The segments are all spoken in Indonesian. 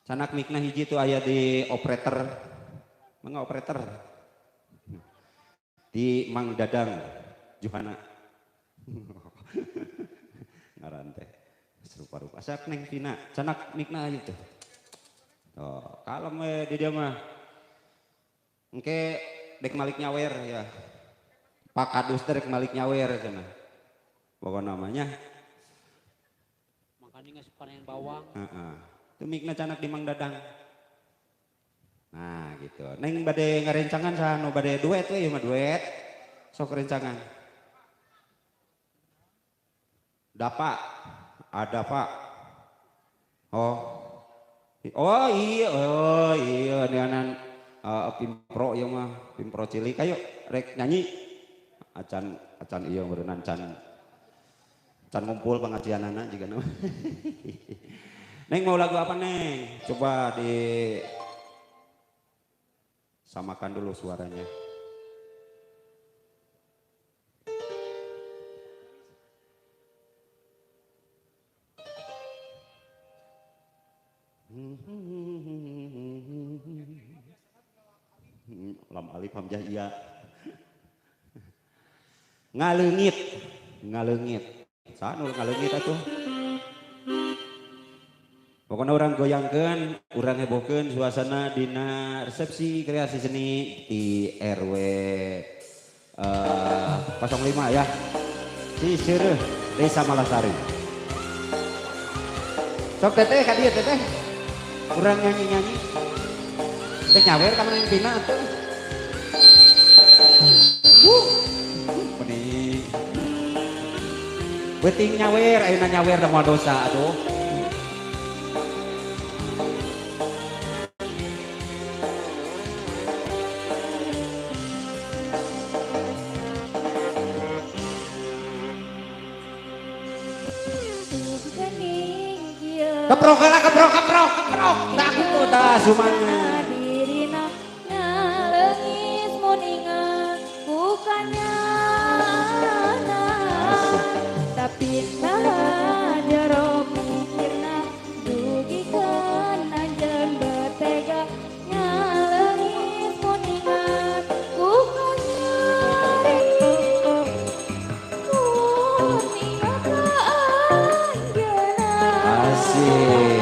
Sanak mikna hiji tuh aya di operator. Mangga operator. Di Mang Dadang Johana. Ngaran teh. Serupa-rupa. Asak neng Vina, sanak mikna gitu. Oh, kalem di dia mah. Engke dek Malik nyawer ya. Pak Kadus dek Malik nyawer cenah. Bawa namanya. Makanya nggak suka yang bawang. Itu mikna canak di Mang Dadang. Nah gitu. Neng bade ngarencangan sano bade duet we mah duet. Sok rencangan. Dapa. Ada Pak. Oh. Oh iya nianan pimpro ya mah, pimpro cilik. Ayo rek nyanyi. Acan iya berenang can ngumpul pengajianana juga nama. Neng mau lagu apa Neng? Coba samakan dulu suaranya. Lam alif hamzah iya. Ngaleungit. Sanu ngaleungit atuh. Pokoknya orang goyangkeun, urang hebohkeun suasana dina resepsi kreasi seni di RW 05 ya. Ciseureum Desa Malasari. Sok teteh ka dieu teteh. Urang nyanyi-nyanyi. Teh nyawer ka mana pina atuh. Pening. Beuting nyawer, ayeuna nyawer da moal dosa atuh. Keprok. Tak gitu dah sumanya. Dirina ngaleungis mun ingat bukannya tapi nah jero pikirna dugikeun anjeun betega ngaleungis mun ingat bukannya mun ingat anjeunna. Asik.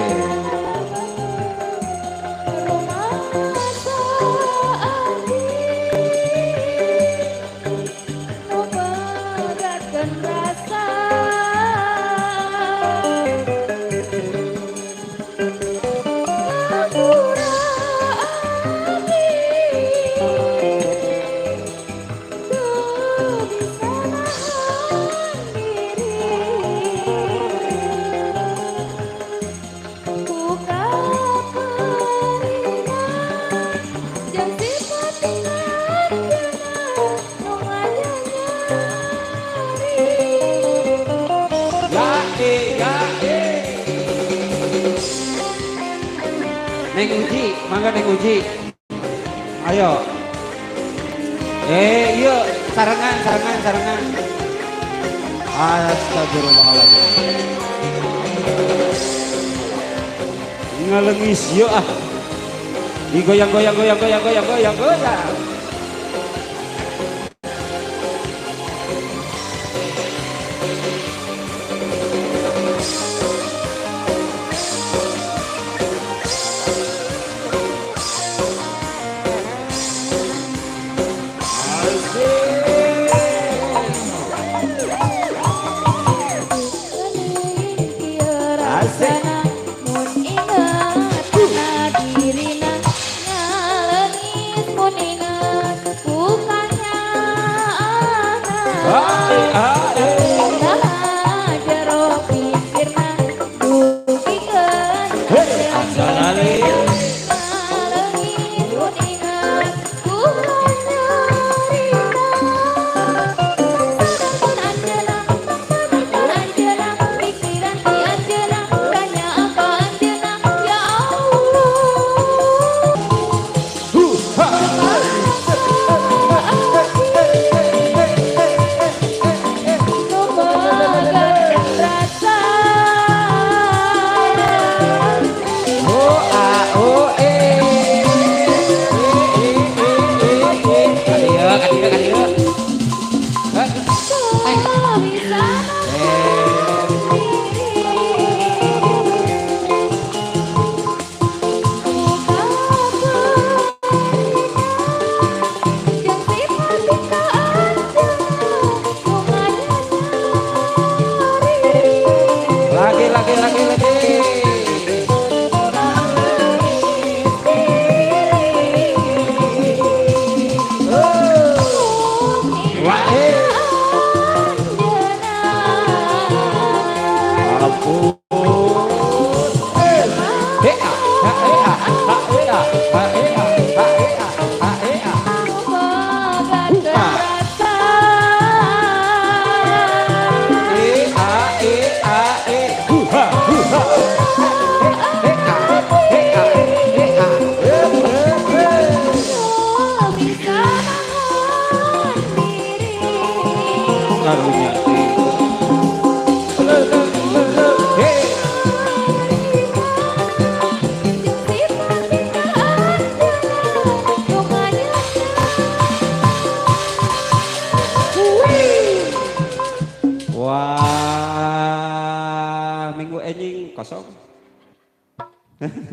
Neng Uji, mangga Neng Uji. Ayo. Iya, sarangan. Astagfirullahaladzim. Ngaleungis yeuh ah. Digoyang. Dirina ngaleungis mun ingat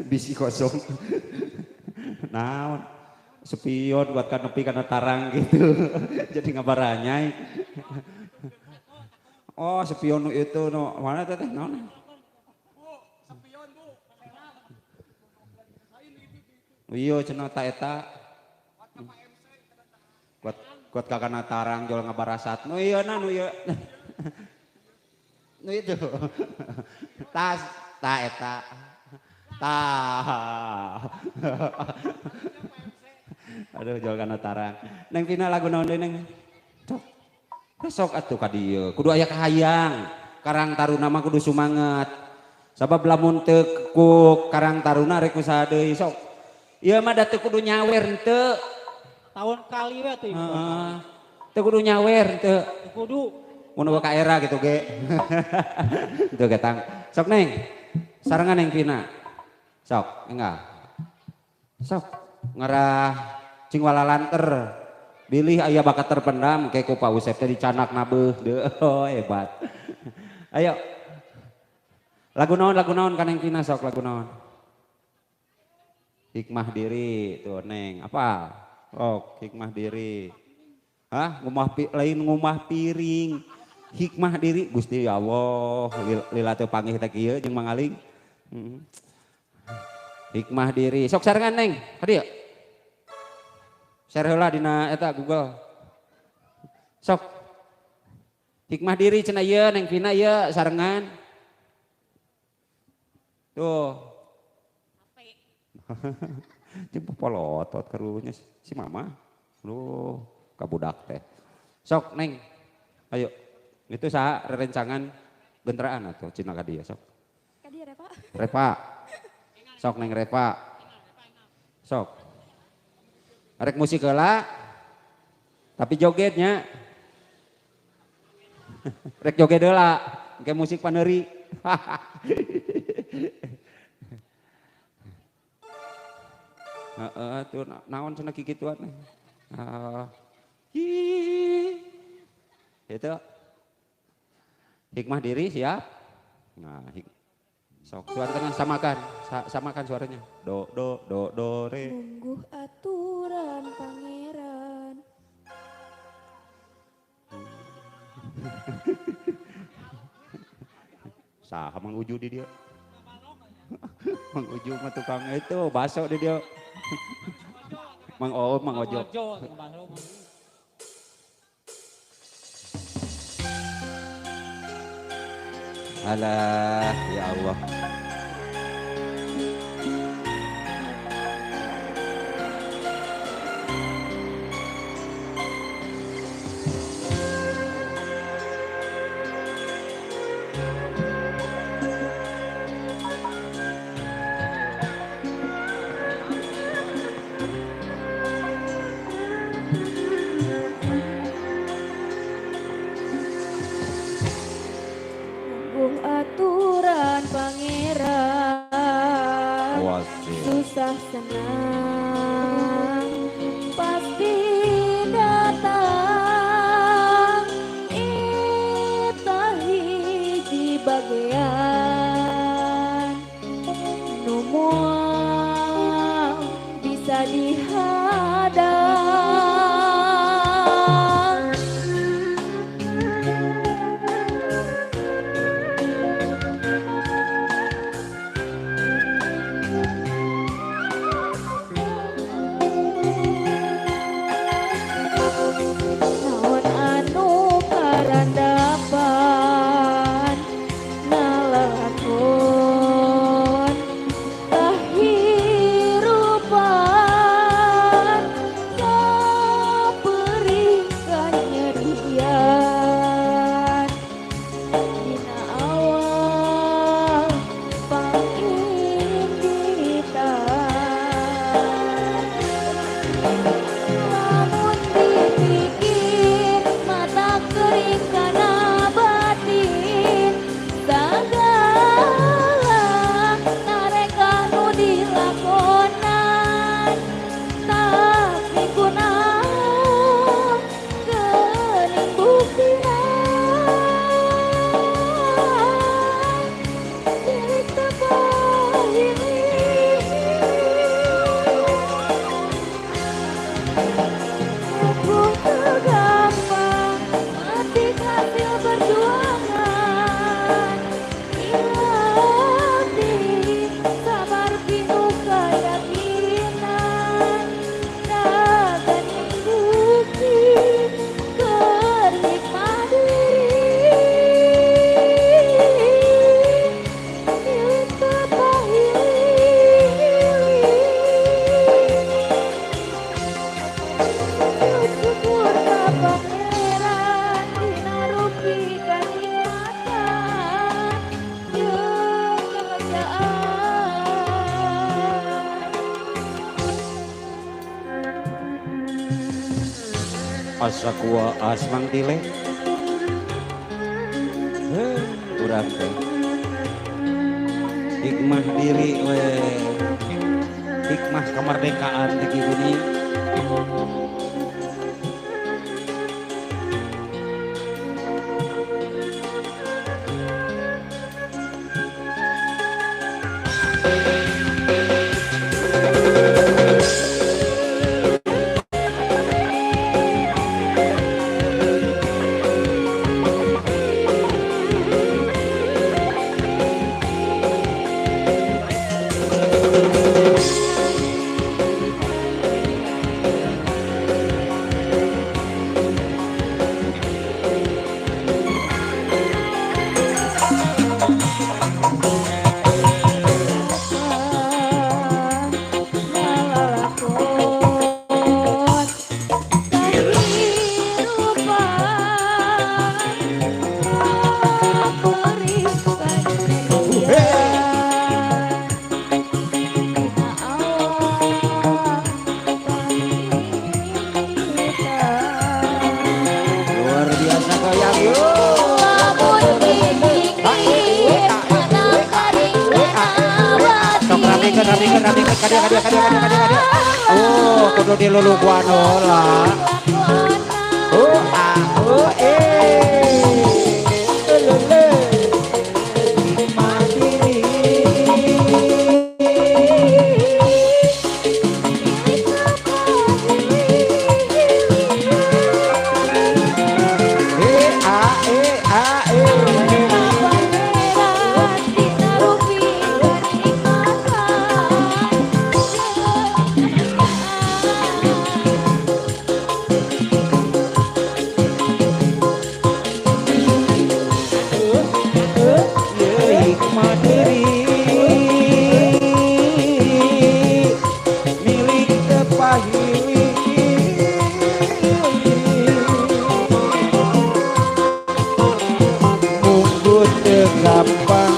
Bisi kosong. Naon? Spion buat kanepi kana tarang gitu. Jadi ngabaranyai. Oh, spion itu no mana teh naon? Iya cenah ta eta. Kuat kakana tarang jual ngabarasat. Nu ieu na nu ieu. Nu itu. Tas ta eta. Ta. Aduh jual kana tarang. Neng Vina lagu naon deui Neng? Sok atuh ka dieu. Kudu aya kahayang. Karang Taruna mah kudu sumanget. Sabab lamun teu ku Karang Taruna rek usaha deui sok. Ieu mah da teu kudu nyawer henteu. Tahun kali we tuh. Heeh. Teu kudu nyawer henteu. Kudu. Mun ka era gitu ge. Teu getang. Sok Neng. Sarangan Neng Vina. Sok, enggak. Sok ngarah cing walalanter. Bilih aya bakat terpendam kayak ku Pak Usep teh dicanak nabeuh deuh. Oh, hebat. Ayo. Lagu naon ka Neng Vina sok lagu naon? Hikmah diri tuh Neng. Apa? Oh, hikmah diri. Hah? Lain ngumah piring. Hikmah diri Gusti ya Allah. Lila teu panggih teh kieu jeung Mang Aling. Hikmah diri. Sok sarengan Neng. Ka dieu. Share heula dina eta Google. Sok. Hikmah diri cenah ieu Neng Vina ieu sarengan. Tuh. Jeung popolotot karunya si Mama. Duh, kabudak teh. Sok Neng. Ayo. Itu saha rerencangan genteraan atuh cenah ka dieu sok. Ka dieu Reva. Reva. Sok Neng Reva. Sok. Arek musik heula. Tapi jogetnya. Rek joget heula, engke musik paneuri. Heeh tuh naon cenah kikituan. Itu. Hikmah diri siap. Nah, sok suaranya samakan suaranya. Do re. Nungguh aturan pangeran. Saha Mang Uju di dia. Mang Uju mah tukang itu baso di dia. Mang Ojo. Alah, ya Allah. Nungguh aturan pangeran. Wasih. Susah senang pasti datang. Eta hiji bagean nu moal bisa dihadang. Naon anu karandapan nalakon kahirupan asa kuah asmang dile. Urang teh. Hikmah diri we. Hikmah kemerdekaan teh gini. Luar biasa goyang yuk. Sok rapikan kadia. Oh, kudu dilulukuan lah. Hikmah diri. Hikmah diri milik tepahili munggut gampang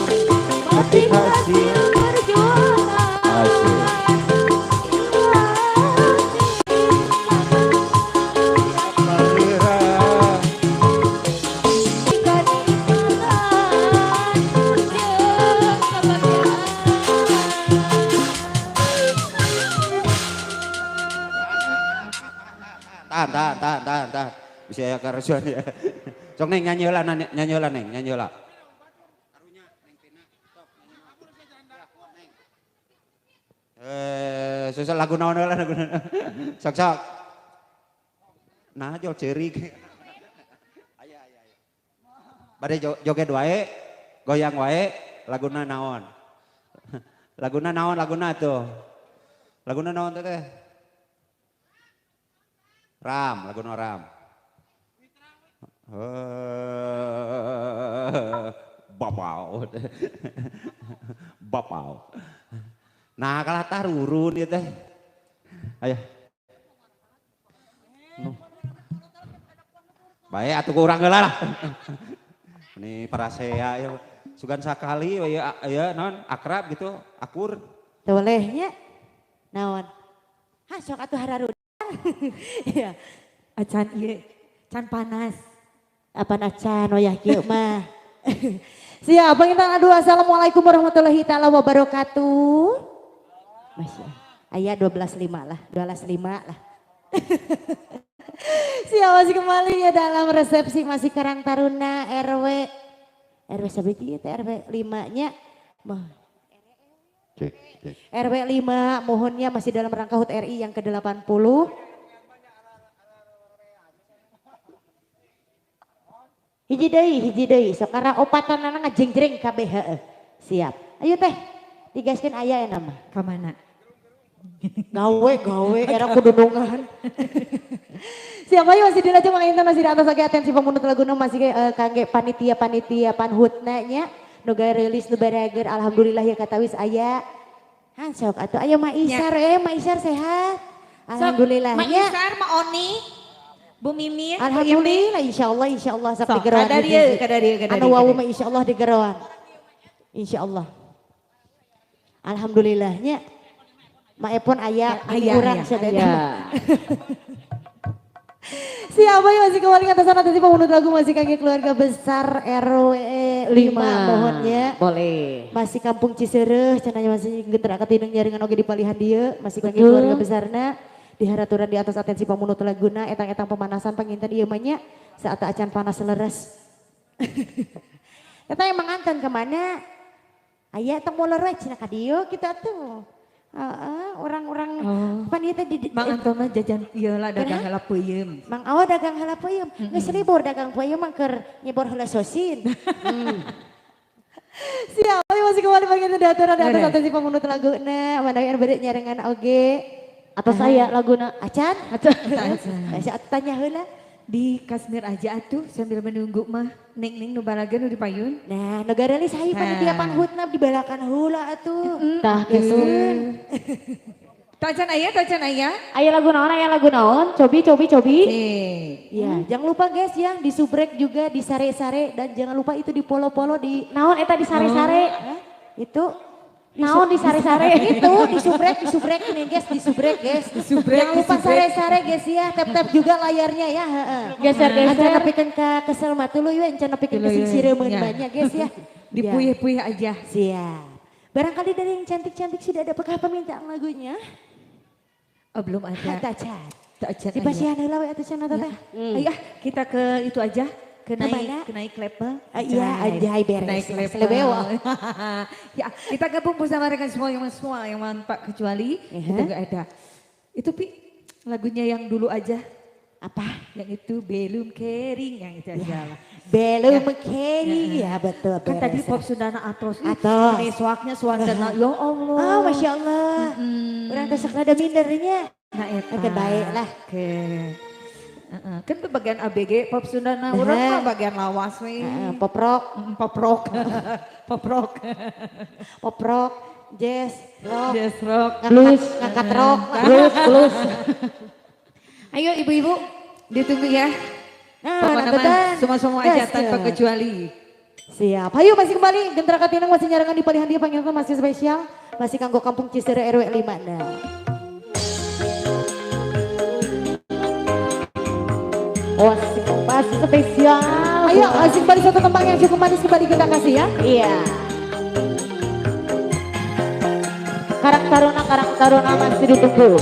metik hasil Malira. Tahan. Bisa ya karusuhan ya. Sok neng nyanyi lah neng. Susah lagu naon lah lagu. Sok. Nah jol cerik. Aya. Bade joget wae, goyang wae, laguna naon. Laguna tuh. Laguna naon tuh teh? Laguna Ram. Bapau. Nah kalah tarurun ieu teh. Aya. Bae atuh urang heula lah. Ini parasea ya. Sugan sakali ya naon akrab gitu, akur. Bolehnya naon? Sok atuh hararudang. Iya. Acan ieu can panas. Apaan acan oyah kieu mah. Siap, pengintan adu assalamualaikum warahmatullahi taala wabarakatuh. Masya aya 12.5 lah. Siap masih kembali ya dalam resepsi masih Karang Taruna RW sabiti teh RW 5-nya. Cek. RW 5 mohonnya masih dalam rangka HUT RI yang ke-80. Hiji deui sekarang opatanana ngajeng-jreng kabeh heueuh. Siap. Ayo teh digaskeun aya ya nama. Ka mana? Gawe era kudunungan. Siapa yang masih dilajeng manginten masih di atas lagi atensi pemunut laguna masih kangge panitia panhutna nya nu gawe rilis nu barager alhamdulillah ya katawis aya. Sok atuh aya Maisar sehat. Alhamdulillah Mak nya. Isar, Mak Oni, Bu Mimin, Alhamdulillah insyaallah sok digeroan. Kadari. Anu wawu mah insyaallah digeroan. Insyaallah. Alhamdulillahnya Mak Epon aya urang sadaya. Siapa yang masih kembali ke atas atensi pemungut lagu masih kaki keluarga besar RW 5 mohonnya. Boleh. Masih kampung Cisereh, cenanya masih geterak ketineng nyaringan oge di palihan dia, masih kaki keluarga besarna. Diharaturan di atas atensi pemungut laguna, etang-etang pemanasan panginten ieu mah nya saat acan panas leres. Eta emang anten kemana? Aya tong molor we cenah ka dieu kita tuh. Orang-orang panitia di Mang Antona jajan ieu lah dagang heula peuyeum. Mang Awa dagang heula peuyeum, geus libur dagang peuyeum mah keur nyebor heula sosin. Siap, masih kembali bagian daturan di atas atensi pemungut laguna, manawi anu bade nyarengan oge. Atau saya laguna acan? Saya tanya heula. Di Kasmir aja atuh sambil menunggu mah ning nu balageun nu dipayun. Nah, negara ini saya panitia panhutna dibalakan heula atuh. Tah geus. Tacan aya. Aya lagu naon? Cobi. Iya, jangan lupa guys ya di subrek juga di sare-sare dan jangan lupa itu di polo-polo di Naon eta di sare-sare? itu Naon di sare-sare? itu di subrek ini guys, di subrek guys. Jangan lupa sare-sare guys ya, tap-tap juga layarnya ya, heeh. Geser-geser. Acan nepikeun ka kesel mah tuluy we, encan nepikeun ka sireumeun banyak guys ya. Dipuyeh-puyeh aja. Siap. Barangkali dari yang cantik-cantik sudah ada apakah permintaan lagunya? Oh, belum ada. Tacan. Tacan Si pasihan heula we atuh cenah teh. Ayo kita ke itu aja. Ke Kemana? naik level. Iya, ajai beres. Naik level. Selebewa. Ya, kita gabung bersama rekan semua yang manfaat kecuali itu gak ada. Itu Pi, lagunya yang dulu aja. Apa? Yang itu belum kering, yang itu aja lah. Belum kering, ya betul. Kan tadi beres. pop Sundana Atos. Atos. Ini suaknya suandana, ya Allah. Oh, Masya Allah. Orang tesek rada mindernya. Nah, Oke, baik lah. Oke. Kan itu bagian ABG pop Sundana, urang mah bagian lawas we. Pop rock, Pop rock. Pop rock. pop rock, jazz, rock, Jazz rock. ngangkat rock. Blues. Ayo ibu-ibu, ditunggu ya. Nah, Teman-teman, nantetan. semua aja Gas, tanpa ya. kecuali. Siap. Ayo masih kembali. Gentera Katinang masih nyarangan di palihan dia panggilan masih spesial. Masih kanggo kampung Cisereh RW 5. Nah. Oh, pas spesial. Ayo asik kembali satu tembang yang cukup manis kembali kita kasih ya. Iya. Karang Taruna masih ditunggu.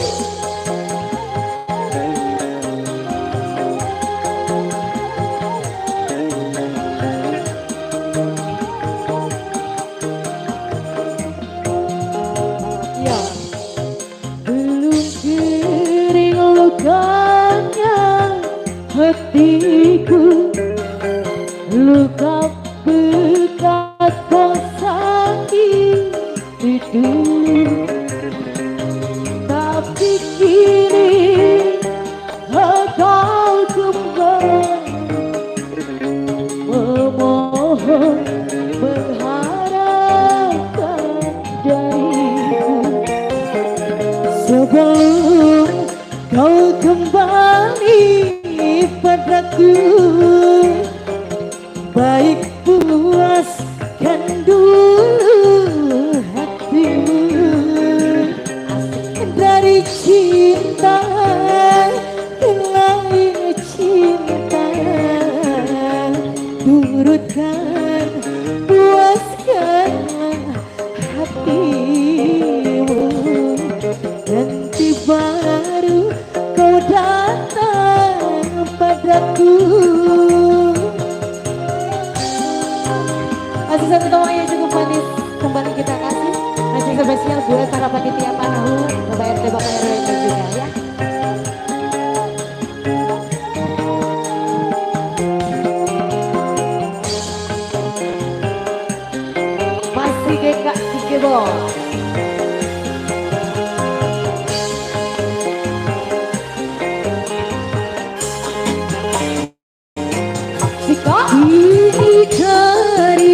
Ya. Belum kering lukanya hatiku, luka bekas kau sakit itu, tapi kini kau kembali memohon mengharapkan dariku. Sebelum kau kembali padaku, baik puaskan dulu hatimu dari cinta ke lain cinta. Turutkan, puaskan hatimu. Nanti baru kau datang padaku. Masih satu tembang yang cukup manis kembali kita kasih. Masih spesial buat para panitia Panahun, Bapak RT Bapak RW juga ya. Masih Kak Sikebo.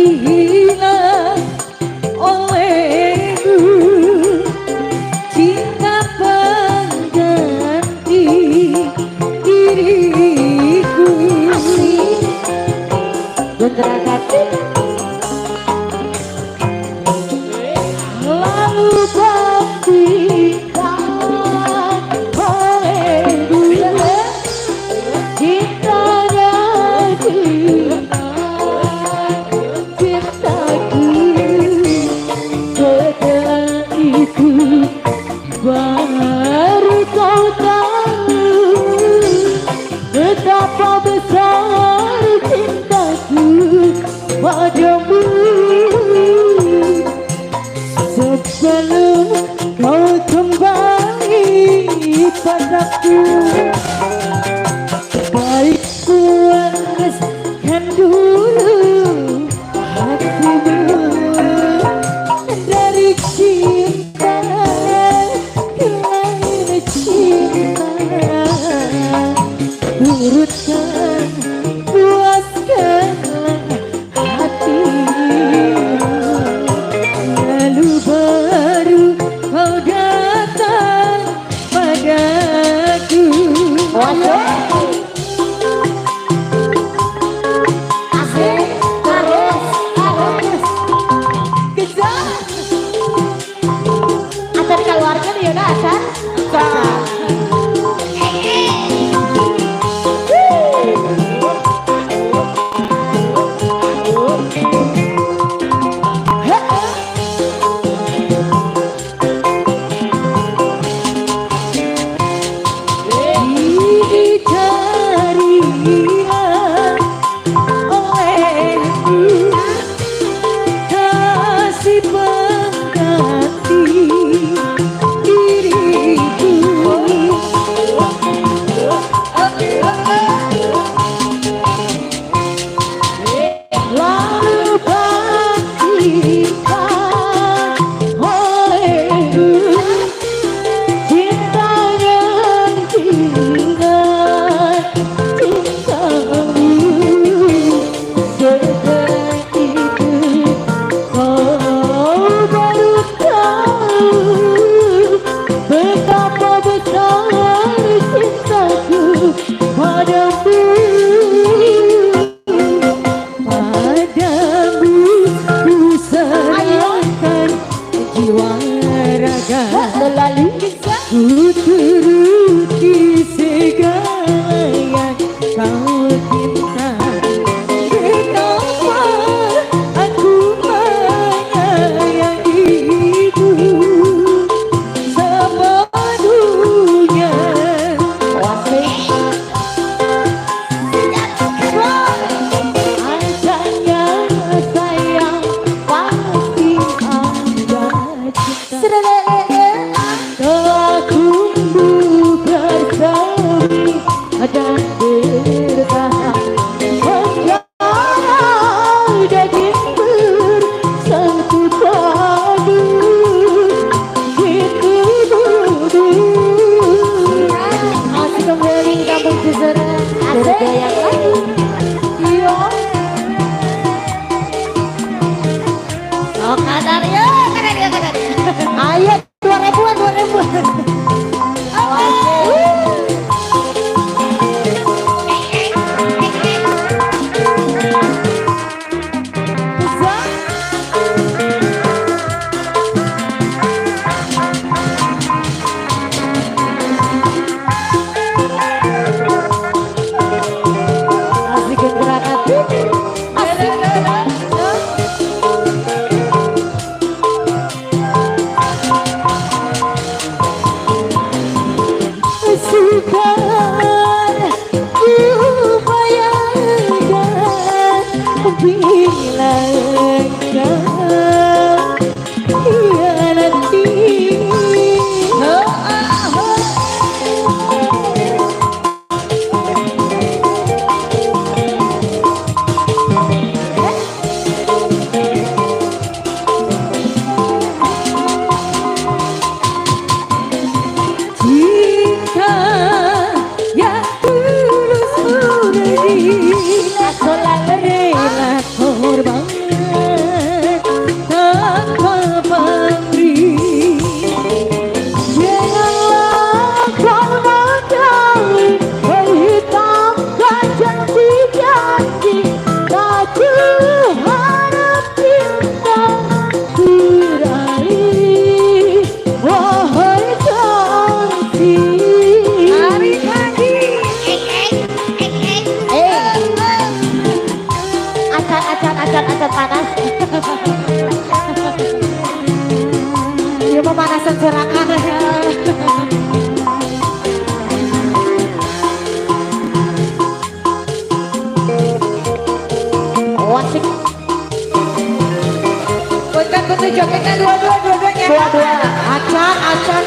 Dicarilah olehmu cinta pengganti diriku. Gentera Katinang. Lalu pastikan oleh dunia cinta hatiku baru kau tahu betapa besar cintaku padamu. Sebelum kau kembali padaku, baik puaskan dulu hatimu dari cinta ke lain cinta. Turutkan, puaskanlah hatimu, lalu baru kau datang padaku. Asik, harus kejar. Acan keluarga ya udah acan. Kasih pengganti diriku. Lalu pastikan olehku cinta yang dengan cintamu. Seperti itu kau baru tahu betapa besar cintaku padamu. Padamu ku serahkan jiwa raga, selalu ku turuti segala yang kau cinta. Betapa aku menyayangimu sepenuhnya. Adanya sayang pasti ada cinta. Telah tumbuh bersemi dan bertahan menjadi daging bersatu padu. Itu dulu masih kembali kampung Cicerem. Asik yang lain. Iya. Oh kadar ya, kadar ya, kadar. Ayo 2000-an, 2000-an. Asikin gerakan. Sukar ku bayangkan bila engkau hianati. Cinta yang tulus murni, aku rela korban tanpa pamrih. Janganlah kau menjauhi, menghitamkan janji-janji. Tak kuharap cinta berakhir, wahai kasih. Hari pagi. Acan pemanasan serangan. Wasik. Bukan betul jogetnya dua-duanya. Dua-dua. Acan.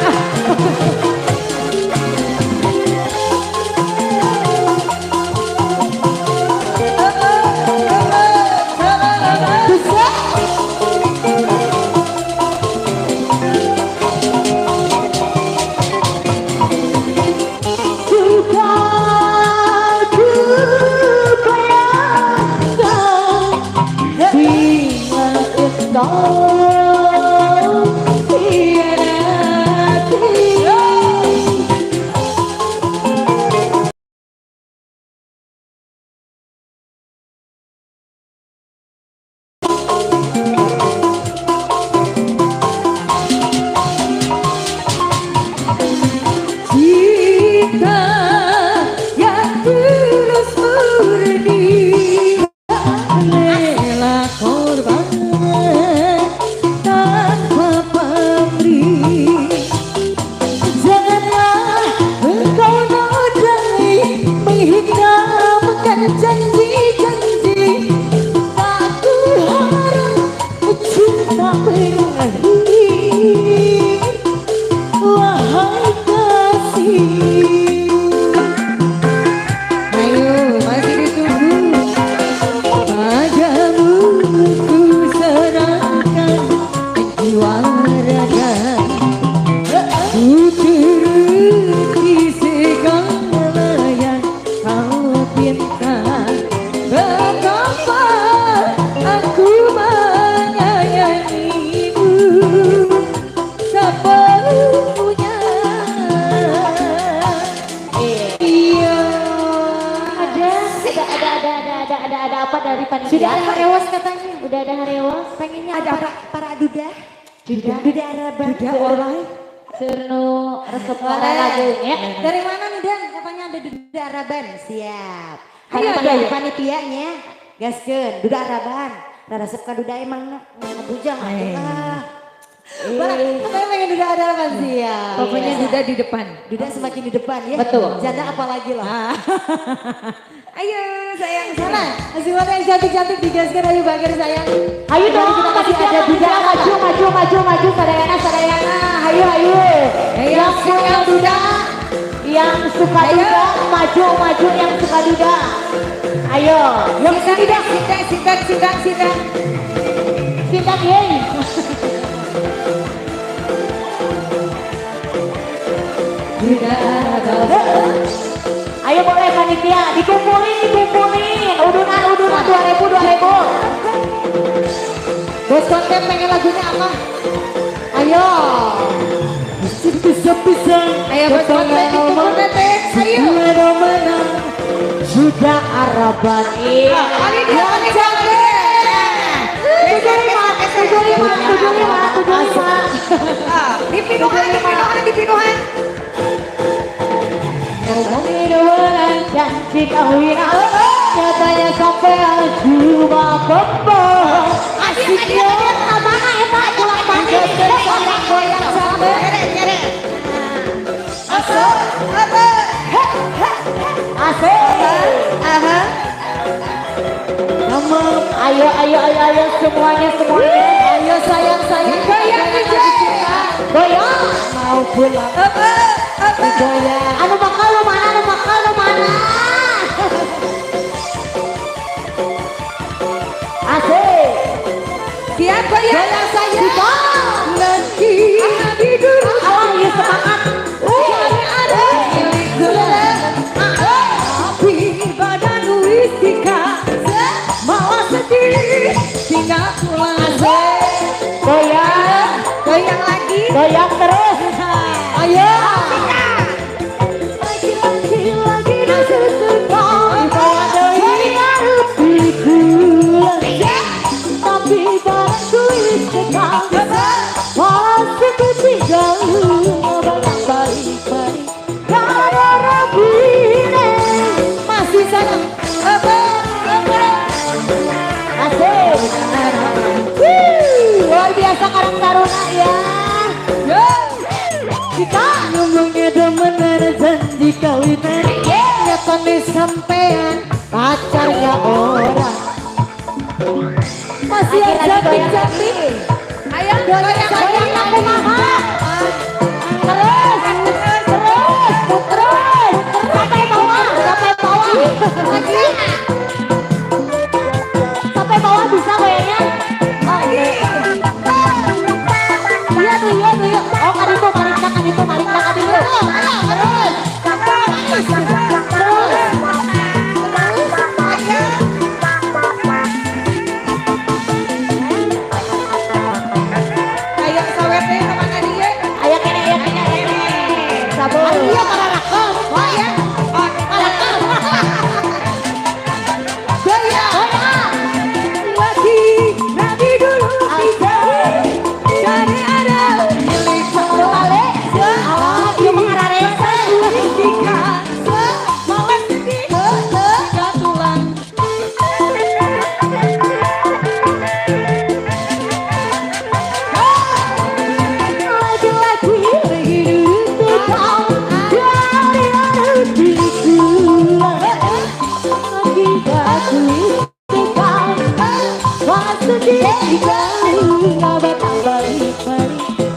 Ada apa dari panitia? Sudah ada harewas katanya. Udah ada harewas. Pengennya Ada apa? para duda. Duda Araban. Duda oleh. Seru resep Oleh. lagunya. Dari mana nih Dan? Katanya ada Duda Araban. Siap. Ayo, Ada ayo. panitianya. Gaskeun Duda Araban. Resep ka Duda emang ngabujang atuh. Katanya pengen Duda Araban siap. Pokoknya Duda di depan. Duda semakin di depan ya. Betul. Janda apalagi lah. Ayo sayang Sana, masih mana yang cantik-cantik digaskan ayo Bagir sayang. Ayo dong, Kita masih panitia, ada Duda. panitia. Maju, sadayana. Ayo. Yang suka Duda, yang suka Duda, maju yang suka Duda. Ayo, yang suka Duda, Sidang. sindang yeay. Ayo boleh panitia, dikumpulin. Udunan 2000. Bos konten pengen lagunya apa? Ayo. Bisa. Ayo bos konten dikumpul tete. Ayo. Sudah Araban. Iya. Kali dia cantik. 75. Di pinuhan. Kemudian janji kawina nyatanya sampai cuma bebas. Asiknya mana ya Pak pulang mandi goyang sampai asik. Ayo semuanya. Ayo sayang. Goyang. Mau pulang. Goyang. Anu bakal lu mana? Asik. Siapa ya? Goyang saya. Nanti tidur. Alah, ya semangat. Tapi badan wistika malah sedih tinggal pulang. Goyang lagi. goyang terus. Ayo. Lagi disesekam tapi batu istiqam masih ketinggal yang baik-baik karena Rabine Masih sayang. asik. Luar biasa Karang Taruna ya. Jika ngomongnya demenan janji kawinan nyata nih sampean pacarnya orang masih aja cantik Ayo goyang goyang aku maha terus sampai bawah sampai bawah bisa goyangnya oh iya tuh oh kadito Ayo sawetnya kemana dia? ayo kene sabun iya para rakom oh ya Lagi nanti dulu bisa cari ada milik balik dia mengararesa jika malam sedih tulang lagi-lagi hidup kau dari hatiku lagi aku kau waktu dia nggak bakal balik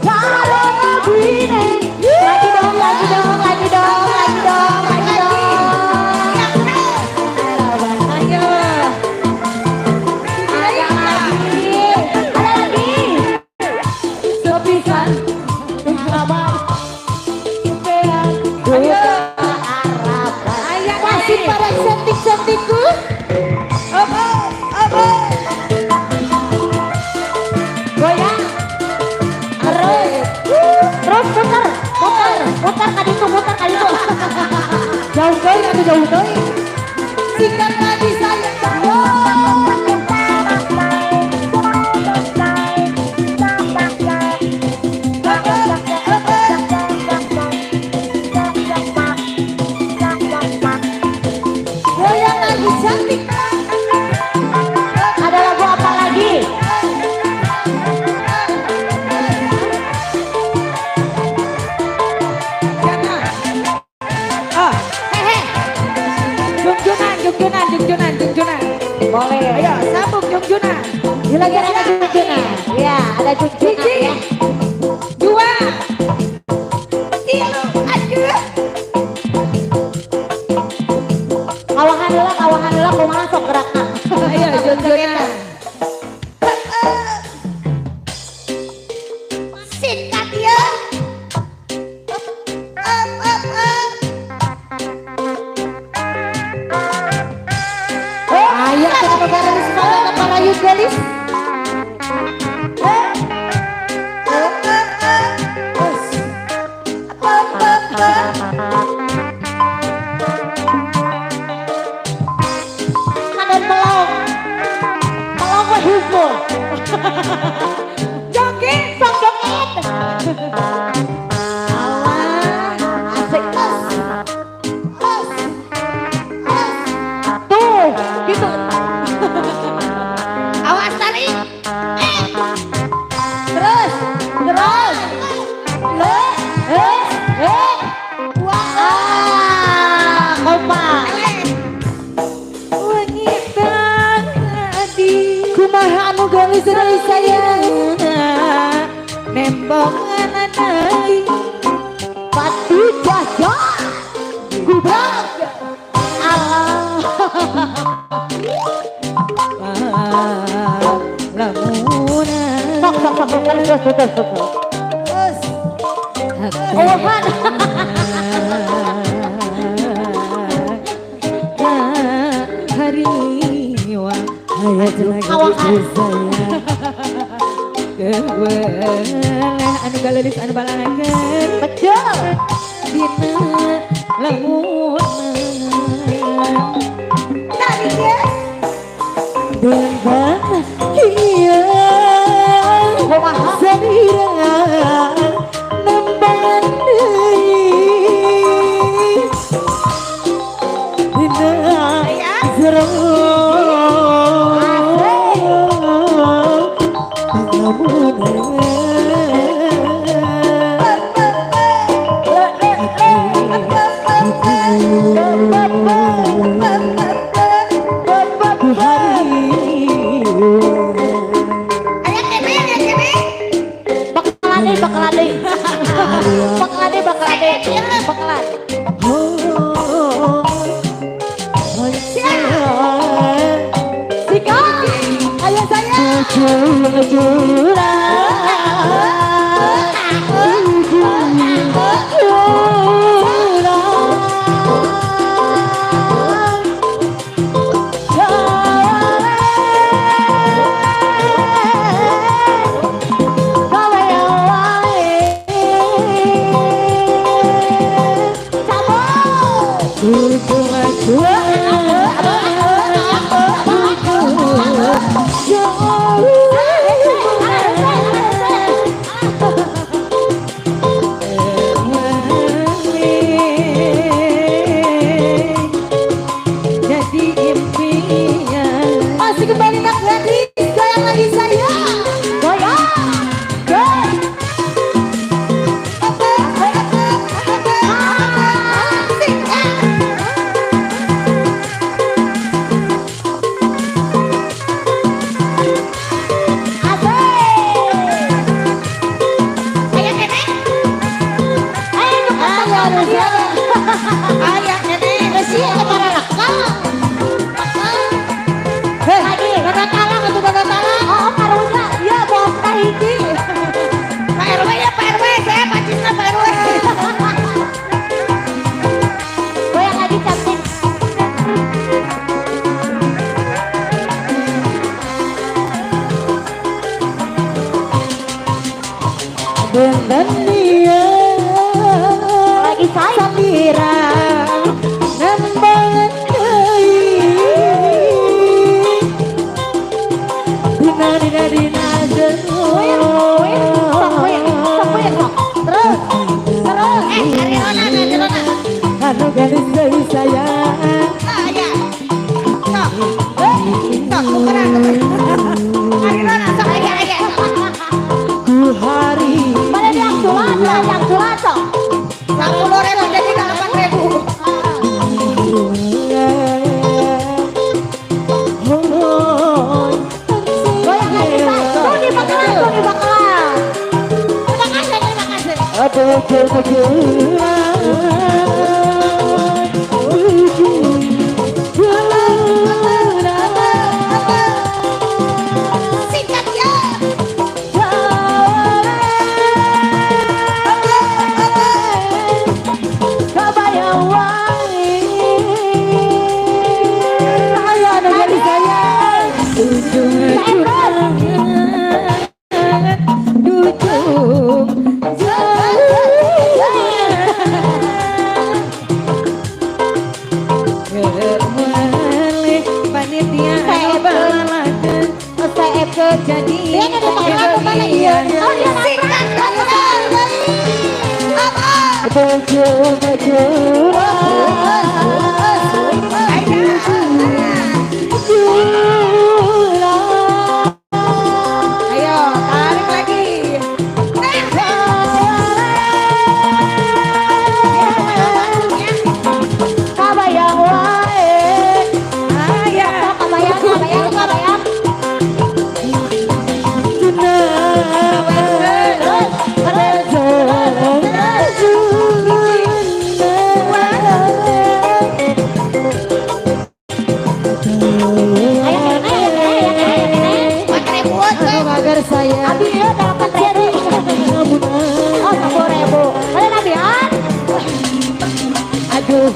kalau begini lagi dong ayo ada lagi sepisan ayo masih pada cantik-cantikku apa goyang terus muter kali itu jauh kali singkat lagi saya goyang lagi cantik ada lagu apa lagi Jungjunan. boleh Ayo sambung Jungjunan. lagi ada junjunan ya ada junjunan ya Dua. Tilu. Aduh. kawahan heula kumaha sok gerakna Ayo Jungjunan. Singkat ya. ayo kita negara di sekolah kepala yuk gelis kanan melong mah hukul Joget. sok joget alah asik tuh gitu Awas tali. terus wah kompak Wanita tadi. kumaha anu gelis deui sayang Nembongan adai. pati jajan gubrak Allah Lamunan. sok oh kan Hariwa kawakan anu galelis anu balanakeun betul dina lamun tadi guys dengan bahagia kumaha sabira nembangan deui dina jero Bakalan. Sika, ayo saya. Jadi impian. Masih kembali nak gadis, goyang lagi saya. Goyang. Goyang. Dan dia Lagi saya. Samira nembang deui dina Terus. anu gadis deui sayang ku hari Mana yang culato. 10.000 jadi 8.000. Goyang lagi saya. Tuh di bakalan. Terima kasih. Aduh Singkat ya. Kabayang wangi. Saya anu jadi sayang panitia balakeun kejadian Singkat ayo tarik lagi Kabayang wae. ayo Kabayang. agar saya Abi ya dapat jadi. Oh 10.000. Boleh nabian. aduh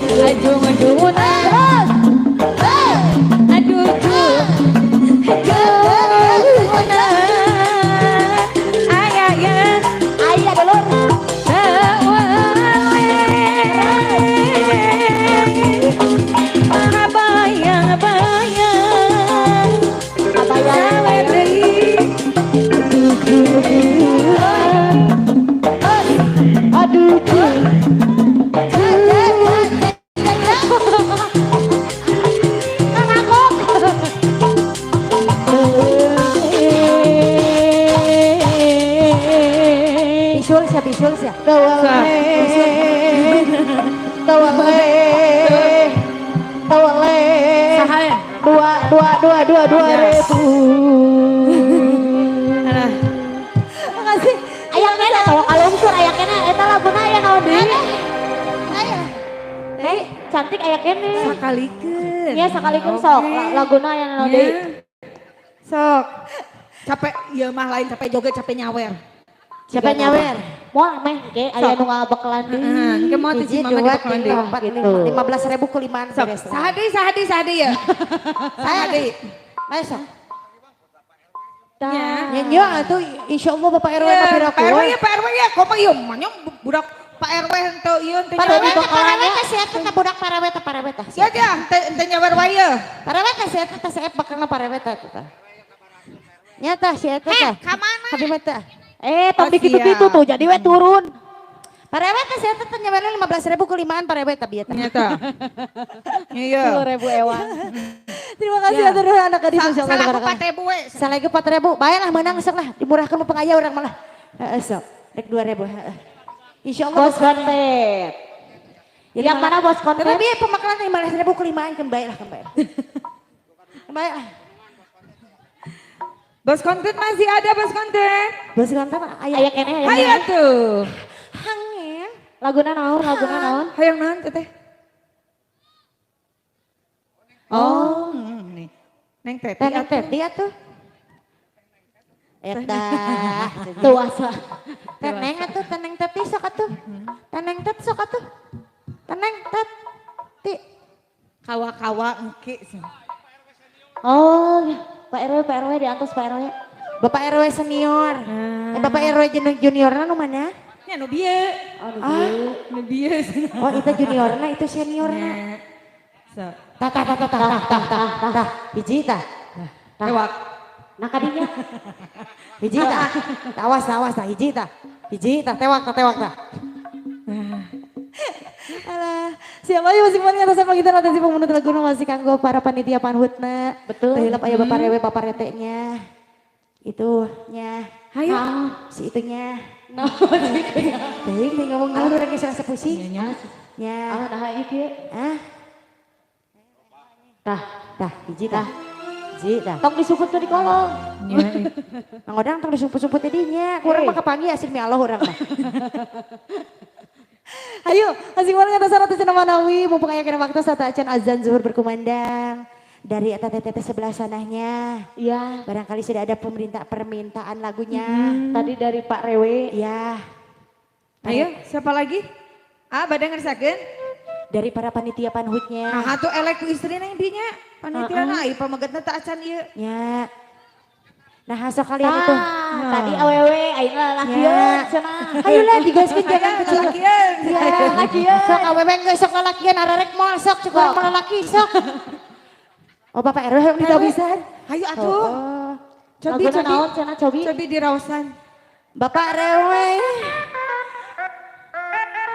Terus. ayah ya Ayah dulu. Bisul ya. Sahaya. Dua ribu. Alah. Makasih. Ayang kena tahu kalau unsur ayang kena eta laguna aya naon deui? cantik aya kene. Sakalikeun. Nya sakalikeun sok laguna aya naon deui. Sok. Capek ieu mah lain capek joget capek nyawer. Siapa nyawer? Moal meh ge aya nu ngabekalan deui. Heeh, engke moal Hiji, teh mama dua, dibakalan tiga, deui. empat, Gitu. 15.000 kulimaan Sok. beres. Sahadi ya. Sahadi. Ayo sok. Ya. Nyanyi atuh insyaallah Bapak RW Ya, mah Pak RW ya, Pak RW ya. Kok ieu mah budak Pak RW henteu ieu teh Para nyawer. weta para weta siap teh budak para weta. Sia aja teh nyawer wae ye. Para weta siap teh siap bakalna para weta teh. Nyata si eta teh. Ka mana? Habis mata. Tong Oh, dikitu-kitu siap. tuh jadi we turun. Para weta siap teh nyawerna 15.000 kulimaan para weta bieu teh. Nyata. Iya. 10.000 ewan. Terima kasih Ya. atur anak gadis insyaallah. Salah ku 4.000 we. Salah ge 4.000. Baiklah menang sok lah dimurahkeun nu pengaya urang malah. Heeh sok. Rek 2.000 heeh. Insyaallah Bos konten. Yang mana bos konten? Tapi biar pemakanan 15.000 kulimaan kan baiklah kan baiklah. Baiklah. Bos konten masih ada bos konten. Bos konten aya Aya kene aya. Ayo tuh. hangen. Laguna naon? Hayang naon teteh? Oh, nih. Neng Teti Teneng atuh. teti atuh. Eta. Tuh asa. Teneng atuh teneng teti sok atuh. Teneng tet sok atuh. Teneng tet. Ti. Kawa-kawa engke. Oh, Pak RW diantos Pak RW. Bapak RW senior. Bapak RW juniorna nu mana? Nya nu bieu. Nu bieu. Oh itu juniorna itu seniorna. So, Tah. Hiji tah. tewak. Nah kadinya. Hiji tah. Awas tah hiji tah. Hiji tah tewak tah. Alah, siapa aja masih paling atas apa kita nanti si pemenut lagu masih kanggo para panitia panhutna. Betul. Tahilap aya bapak rewe bapak retenya. Itu nya. Hayo. Si itunya. Nah, Teuing teh ngomong dulu lagi salah sepusi. Nya. Nya. nah ieu kieu. Ah, Tah, hiji tah. Hiji tah. tong disuput tuh di kolong. Nya. Mang odang tong disumput-sumput dinya. Kurang mah kepanggih asli mi Allah urang mah. Ayo, asing banget atas ratu cenah manawi, mumpung aya kena waktu saat acan azan zuhur berkumandang. Dari eta teteh sebelah sanahnya. Iya, Barangkali sudah ada permintaan lagunya. tadi dari Pak Rewe. Ya, Ayo, siapa lagi? Ah, bade ngersakeun? dari para panitia panhutnya. Nah, atuh elek ku istrina intinya. Panitia na ieu pamegetna teh acan ieu. Ya. Nah, hasok kalian itu. Tadi awewe, ayeuna lalakieun Ya. cenah. Ayolah digaskeun jangan kecil. Lalakian. Ya, Lalakieun. sok awewe geus sok lalakian ararek moal sok cek urang mah lalaki sok. Oh, Bapak RW yang tidak bisa. Hayu atuh. Oh, Cobi, Laguna cobi. naon cenah cobi? Cobi di rausan. Bapak RW.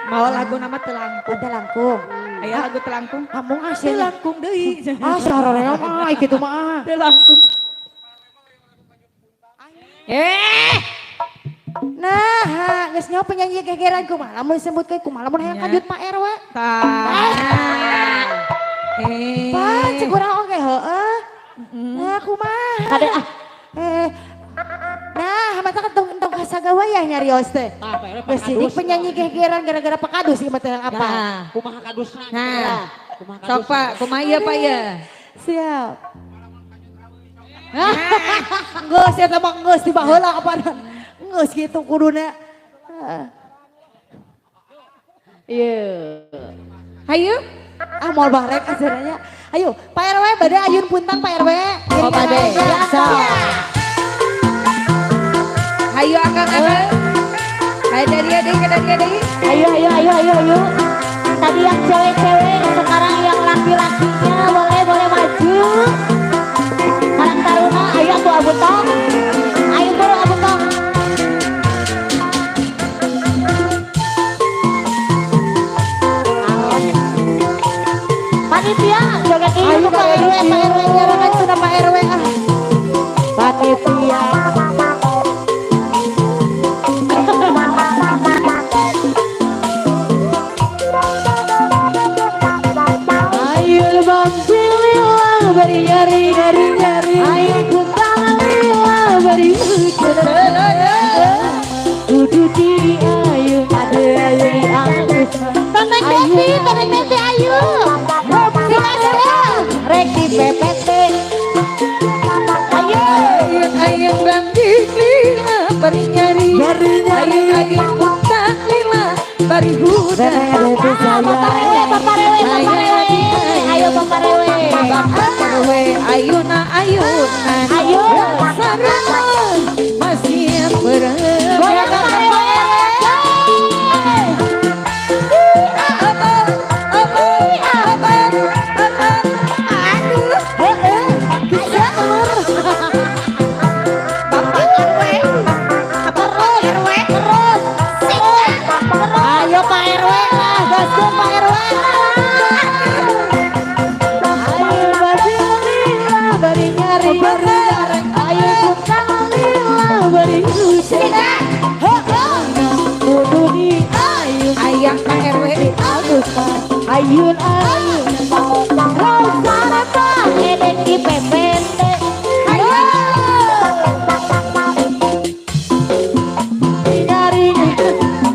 Mau lagu nama telangkung. Ada langkung. Aya lagu telangkung. Kamu asli Telangkung deui. Ah, sararea mah kitu mah. Telangkung. Nah, geus nyaho penyanyi gegeran kumaha lamun disebut ke kumaha lamun hayang kajut Pak RW. Tah. Pan cek urang oge heueuh. Nah, kumaha? Kade ah. Nah, mata kan tong kasagawa ya nyarios teh. Geus sidik penyanyi gegeran gara-gara pakadus ieu mah teh apa? Kumaha kadusna? Nah. Sok Pak, kumaha ieu Pak ya? Siap. Geus eta mah geus di baheula kapan. Geus kitu kuduna. Iya. Hayu. Ah moal barek acaranya. Ayo, Pak RW bade ayun punten Pak RW. Oh, bade. Ya, Hayu akang-akang. Hayu dari deui. Ayo. Tadi yang cewek-cewek, sekarang yang laki-lakinya boleh maju. Karang taruna, ayo atuh Abu Tong. Ayo buru Abu Tong. Panitia, joget ini Ayo Pak RW nyarangan sudah Pak RW ah. Panitia. Ayo bang pilihlah beri nyari. Ayo putar lila beri kudu di ayo ada ayo. Teneng Devi, ayo. ayo buka lila bari huda. Bapak Rewe, ayo Bapak Rewe. Bapak Rewe, ayuna ayuna. Ayo. Sarang masih Goyang berada. Bapak Rewe. Ayo Pak RW lah, gaskeun Pak RW. Ayo bari lila bari nyari bareng. Ayo tukang lila bari hujan. Kudu di ayo Ayah Pak RW. ayun ayun. Rosana Pak edek di PPT. Ayo. Nyari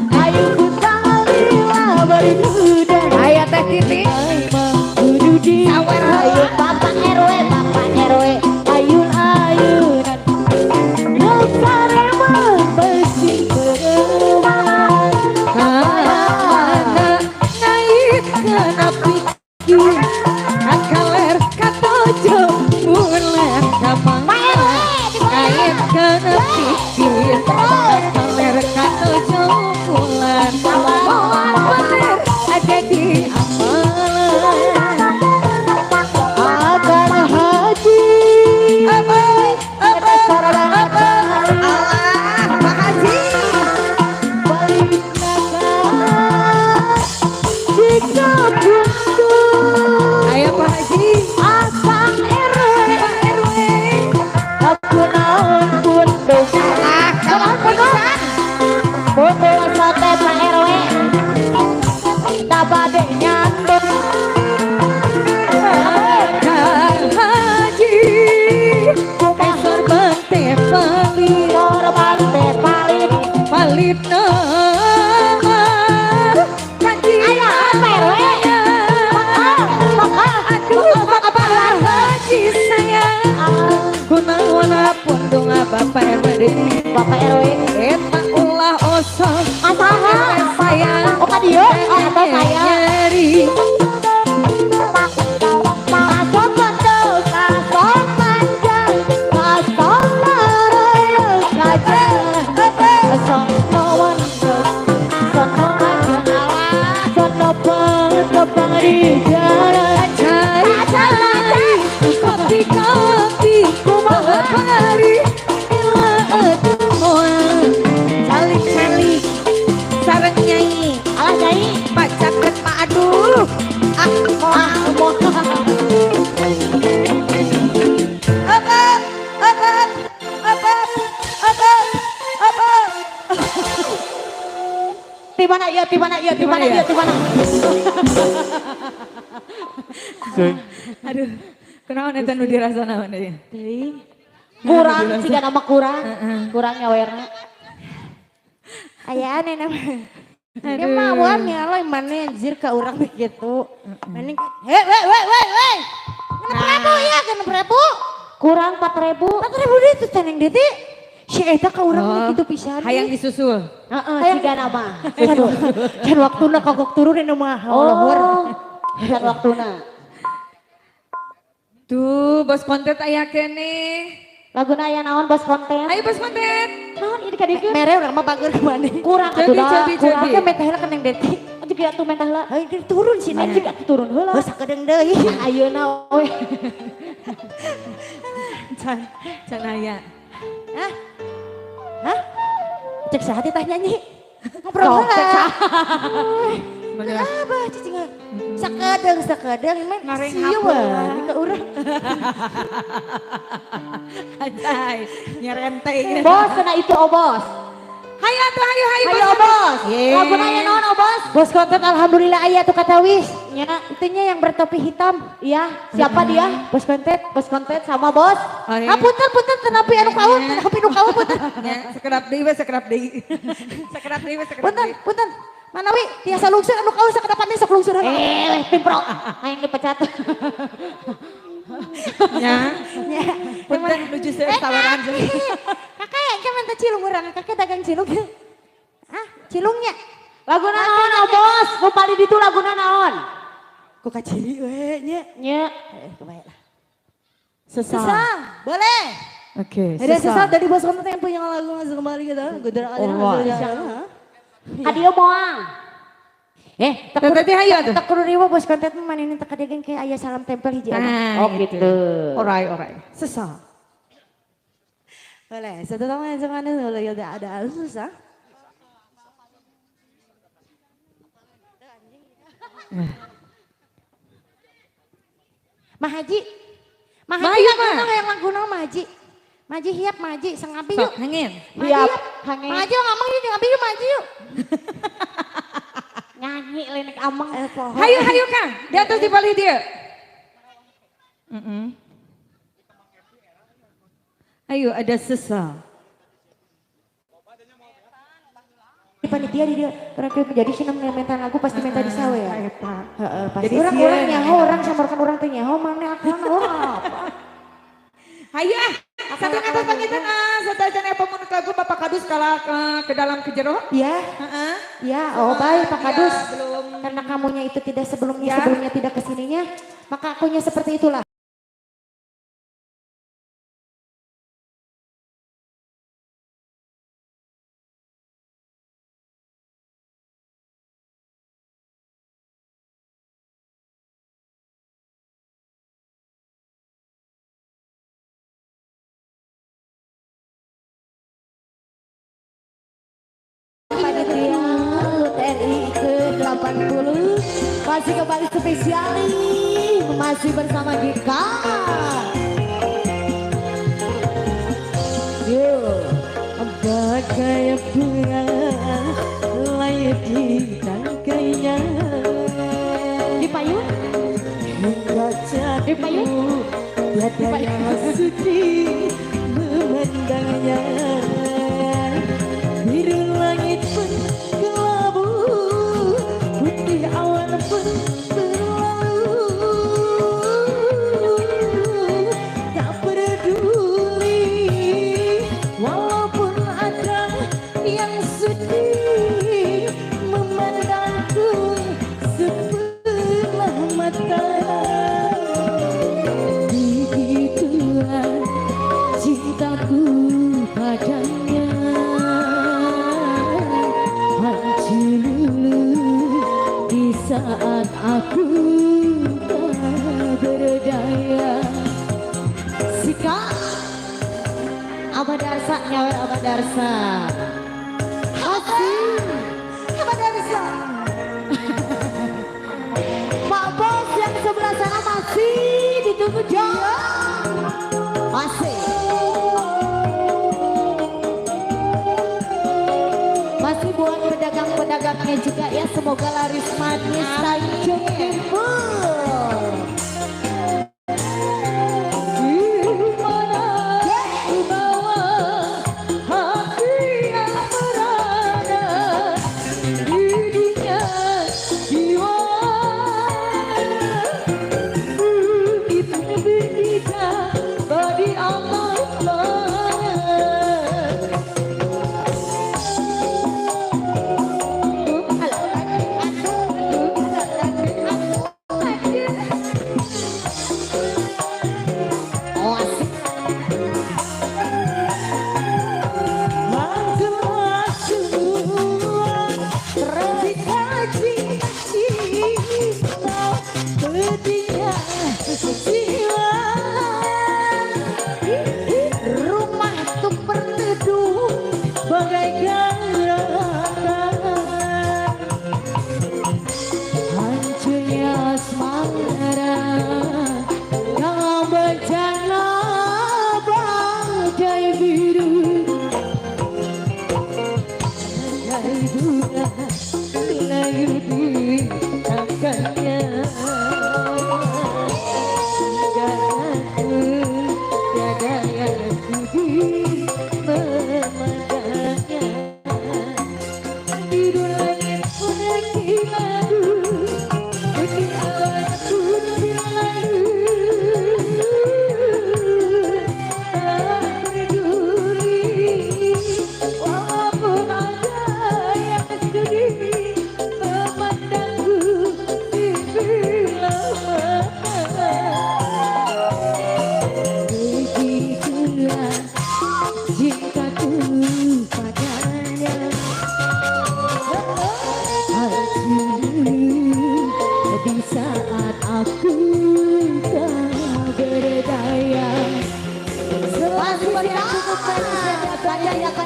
ayo tukang lila bari hujan. Ayah Teh Titi. Kudu di Sawer. ayo Bapak RW, ayun ayunan. Rosana bersih berubah. Kana naik kana pikir akaler katojo bulan kapang naik kana pikir akaler katojo bulan bener ada di amalan Akan haji Allah Pak Haji balik naga jika buntu ayo Pak Haji Akang RW Pak RW aku naon buntu kamu pisan buntu sate Pak RW tabade nyandung Kang Haji Esor bante palit korban teh paling palit nama Haji ayo Pak RW aduh Bapak Haji sayang kunaon pundung Bapak RW Bapak RW eta ulah osok asaha sayang oh dia oh atau saya nyeri Kasong kandung, kasong panjang, kasong laraya saja. Kasong lawan, sono aja alah, sono pang di jalan. cari kopi kumaha hari ilaet moal calik-calik sareng nyanyi Alah nyai, pacaket Pak aduh moh. Di mana iya, di mana iya, di mana iya, di mana. aduh kenaon eta nu dirasa naon deui Teuing. Kurang, jika nama kurang, kurang nyawerna. Aya aneh nama. Ini mah wan ya lo mana anjir ke orang begitu. Mending, weh. Kenapa ribu ya, kenapa ribu? Kurang 4.000. 4.000 deh itu teneng deh ti. Si Eta ke orang begitu pisan. hayang disusul Jika nama. Kan waktuna kagok turunin nama. Oh, kan waktuna. tuh bos konten aya kene Laguna aya naon bos konten. ayo bos konten Naon ini kadikeun. Mere urang mah bager kemana. Kurang atuh da. Kurang ke mentah heula keneng detik. Juga atuh mentah heula. Heuh turun sih nih. Juga turun heula. Geus sakedeung deui. Ayeuna we. can aya Hah? Hah? Cek saha teh tah nyanyi. Ngobrol Cok, heula. cek saha. Bener. Apa cicing? Sakedeung men Ngareng sieu hapeu. we ke urang. Anjay, nyerente. Bos kena itu oh bos. Hayo tuh, hayo Ayo bos. Yeay. Laguna aya naon oh bos? Bos konten alhamdulillah aya tuh kata wis. Nya Itunya yang bertopi hitam. iya, siapa dia? Bos konten. Bos konten sama bos. Oh, iya. Punten tenapi anu kaun, tenapi nu kaun punten. Ya, sekedap deui we, sekedap deui. Sekedap deui we, sekedap deui. Punten. Mana wi tiasa lungser anu kaun sakedepannya sok lungser heula. Weh pimpro. Aing dipecat. Ya. Punten menuju sawaran. Kakak yang kan minta cilung urang, kakak dagang cilung. Ah, cilungnya. Laguna naon oh bos, nu paling ditu laguna naon? Ku kaciri we nya. Nya. Kebaik lah. Sesal. Boleh. Oke, Ada sesat dari bos kamu yang punya lagu masuk kembali gitu. Gudara aja. Adio moang. Tete hayu tuh. Tak kudu riwa bos konten mana ini tak kadegan kayak ayah salam tempel hiji. Oh gitu. Alright. Sesal. Boleh, satu tahun yang mana dulu ya ada susah. Mahaji Mahayap, Mah. Mahaji yang lagu nama Mahaji. Maji hiap Maji sengapi yuk. Sok, hangin. Hiap, hangin. Maji ngomong yuk ngapi yuk Maji yuk. Nyanyi lenek ameng. Hayu Kang, di atas di balik dia. Ayo ada sesal. Di panitia di dia terakhir menjadi sih namanya mental lagu pasti mental di sawe ya. Pasti Jadi orang sieun. nyaho orang sambarkan orang teh nyaho mana aku orang apa. Hayu satu atas pangitan satu aja pemunut lagu Bapak Kadus kalah ke dalam kejero. Iya. Ya, oh baik Pak Kadus. belum. Karena kamunya itu tidak sebelumnya tidak kesininya, maka akunya seperti itulah. Panitia TNI ke-80 masih kembali spesial nih, masih bersama Gika. Yo, bagai bunga layu di tangkainya. Di payung? Hingga jadi payung. Tiada yang suci memandangnya. Biru langit pun kelabu, putih awan pun berlalu. Tak peduli, walaupun ada yang sedih memandangku sebelah mata. Begitulah cintaku padanya. Di saat aku tak berdaya. Sika Abah Darsa nyawer Abah Darsa. Asik Abah Darsa. Pak Bos yang sebelah sana masih ditunggu jauh. Masih. Masih buat pedagang-pedagangnya juga ya, semoga laris manis Tanjung Timur. Dimana bawa hati yang berada di dunia jiwa. Kita bertiga bagi Allah.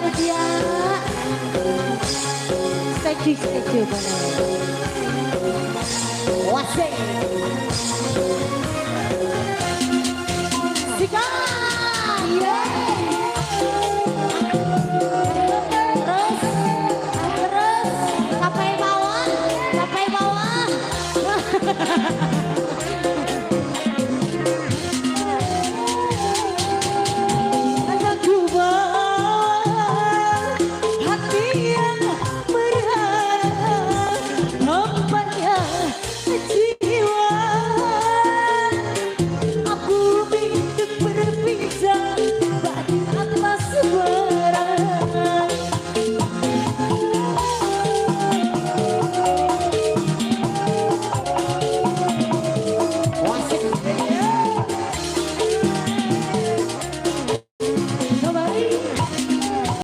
Mutia. Statue mana? Wasik. Sika. Terus sampai bawah.